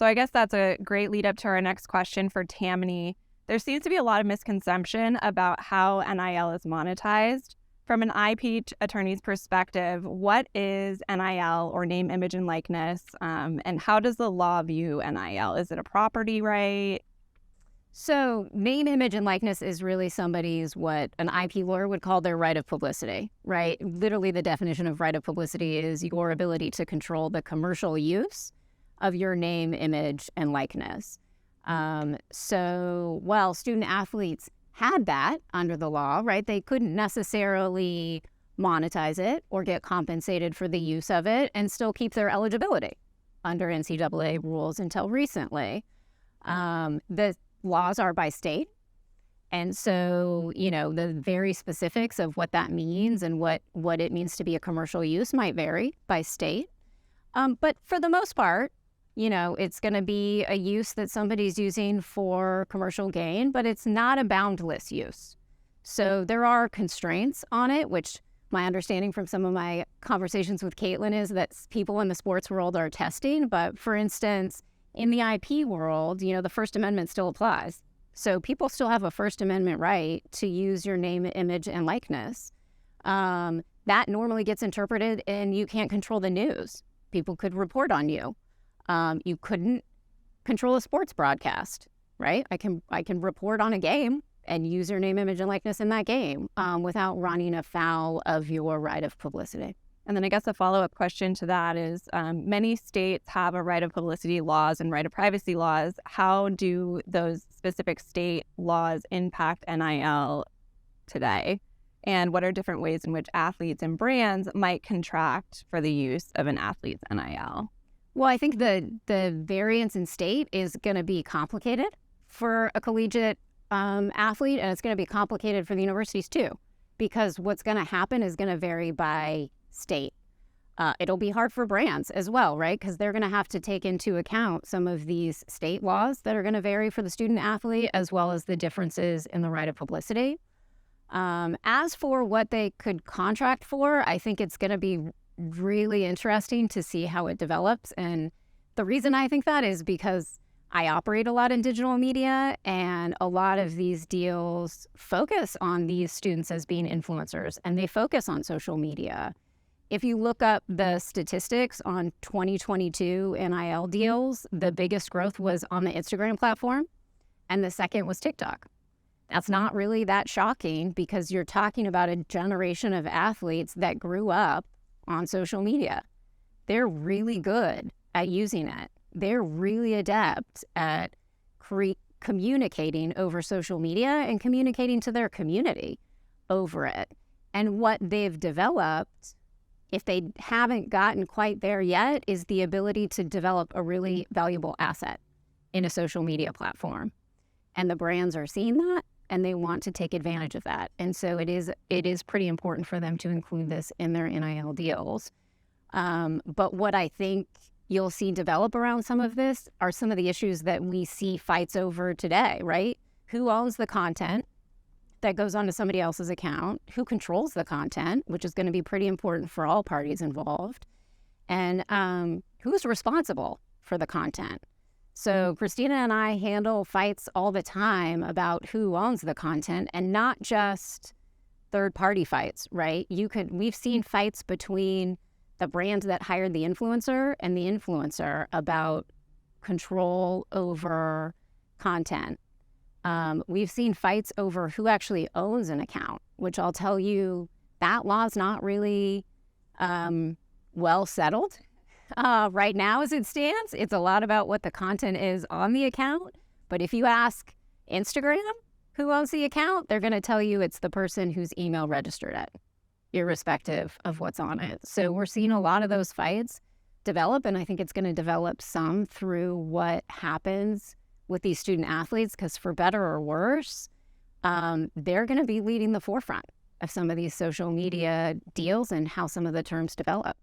So I guess that's a great lead up to our next question for Tammany. There seems to be a lot of misconception about how NIL is monetized. From an IP attorney's perspective, what is NIL, or name, image, and likeness, and how does the law view NIL? Is it a property right? So name, image, and likeness is really somebody's, what an IP lawyer would call their right of publicity, right? Literally, the definition of right of publicity is your ability to control the commercial use of your name, image, and likeness. So while student athletes had that under the law, right, they couldn't necessarily monetize it or get compensated for the use of it and still keep their eligibility under NCAA rules until recently. The laws are by state. And so, the very specifics of what that means and what it means to be a commercial use might vary by state. But for the most part, it's going to be a use that somebody's using for commercial gain, but it's not a boundless use. So there are constraints on it, which my understanding from some of my conversations with Caitlin is that people in the sports world are testing. But for instance, in the IP world, the First Amendment still applies. So people still have a First Amendment right to use your name, image, and likeness. That normally gets interpreted, and you can't control the news. People could report on you. You couldn't control a sports broadcast, right? I can report on a game and use your name, image, and likeness in that game without running afoul of your right of publicity. And then I guess a follow-up question to that is, many states have a right of publicity laws and right of privacy laws. How do those specific state laws impact NIL today? And what are different ways in which athletes and brands might contract for the use of an athlete's NIL? Well, I think the variance in state is going to be complicated for a collegiate athlete, and it's going to be complicated for the universities too, because what's going to happen is going to vary by state. It'll be hard for brands as well, right? Because they're going to have to take into account some of these state laws that are going to vary for the student athlete, as well as the differences in the right of publicity. As for what they could contract for, I think it's going to be really interesting to see how it develops. And the reason I think that is because I operate a lot in digital media, and a lot of these deals focus on these students as being influencers, and they focus on social media. If you look up the statistics on 2022 NIL deals, the biggest growth was on the Instagram platform, and the second was TikTok. That's not really that shocking, because you're talking about a generation of athletes that grew up on social media. They're really good at using it. They're really adept at communicating over social media and communicating to their community over it. And what they've developed, if they haven't gotten quite there yet, is the ability to develop a really valuable asset in a social media platform. And the brands are seeing that, and they want to take advantage of that. And so it is pretty important for them to include this in their NIL deals. But what I think you'll see develop around some of this are some of the issues that we see fights over today, right? Who owns the content that goes onto somebody else's account? Who controls the content, which is going to be pretty important for all parties involved? And who's responsible for the content? So Christina and I handle fights all the time about who owns the content, and not just third-party fights, right? We've seen fights between the brand that hired the influencer and the influencer about control over content. We've seen fights over who actually owns an account, which I'll tell you, that law's not really well settled. Right now as it stands. It's a lot about what the content is on the account. But if you ask Instagram who owns the account, they're going to tell you it's the person who's email registered it, irrespective of what's on it. So we're seeing a lot of those fights develop, and I think it's going to develop some through what happens with these student athletes, because for better or worse, they're going to be leading the forefront of some of these social media deals and how some of the terms develop.